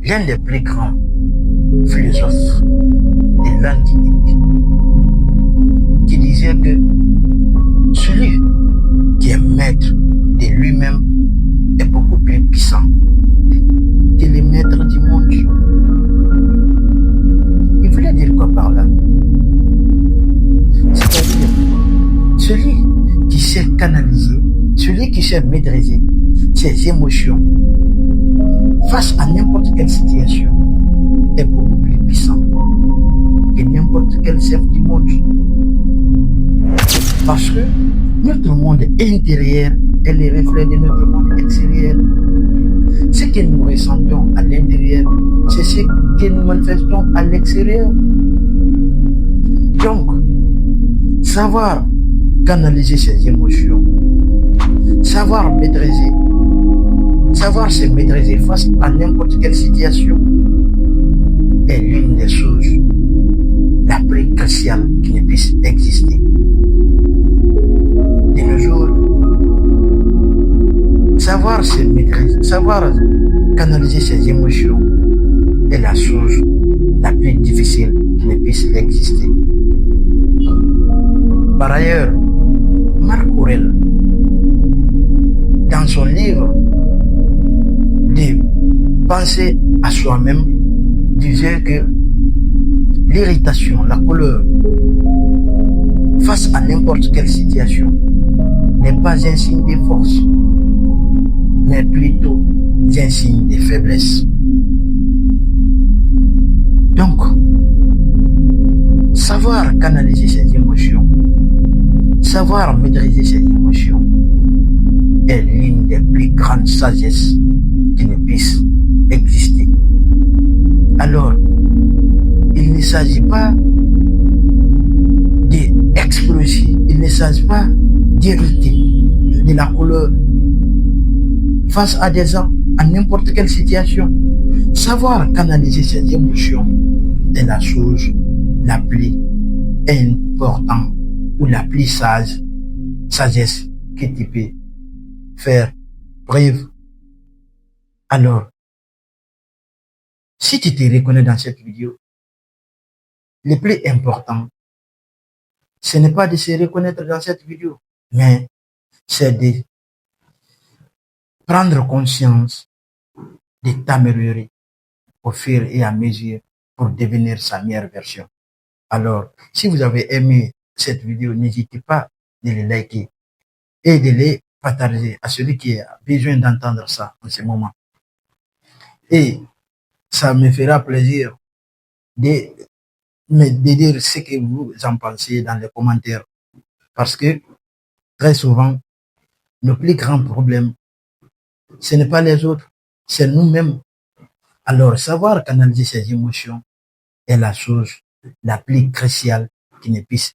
l'un des plus grands philosophes de l'Antiquité, qui disait que celui qui est maître de lui-même est beaucoup plus puissant que les maîtres du monde. Il voulait dire quoi par là? C'est-à-dire, celui qui sait canaliser, celui qui sait maîtriser ses émotions face à n'importe quelle situation est beaucoup plus puissant que n'importe quel chef du monde. Parce que notre monde intérieur est le reflet de notre monde extérieur. Ce que nous ressentons à l'intérieur, c'est ce que nous manifestons à l'extérieur. Donc, savoir canaliser ses émotions, savoir se maîtriser face à n'importe quelle situation est l'une des choses la plus cruciale qui ne puisse exister. De nos jours, savoir se maîtriser, savoir canaliser ses émotions est la chose la plus difficile qui ne puisse exister. Par ailleurs, Marc Aurèle, dans son livre de Penser à soi-même, disait que l'irritation, la colère, face à n'importe quelle situation, n'est pas un signe de force, mais plutôt un signe de faiblesse. Donc, savoir canaliser ses émotions, savoir maîtriser ses émotions est l'une des plus grandes sagesses qui ne puisse exister. Alors, il ne s'agit pas d'exploser, il ne s'agit pas d'irriter, de la colère face à des gens, à n'importe quelle situation. Savoir canaliser ses émotions est la chose la plus importante ou la plus sagesse que tu peux faire preuve. Alors, si tu te reconnais dans cette vidéo, le plus important, ce n'est pas de se reconnaître dans cette vidéo, mais c'est de prendre conscience, de t'améliorer au fur et à mesure pour devenir sa meilleure version. Alors, si vous avez aimé cette vidéo, n'hésitez pas de le liker et de le partager à celui qui a besoin d'entendre ça en ce moment. Et ça me fera plaisir de dire ce que vous en pensez dans les commentaires. Parce que très souvent, nos plus grands problèmes, ce n'est pas les autres, c'est nous-mêmes. Alors, savoir canaliser ses émotions est la chose la plus cruciale qui ne puisse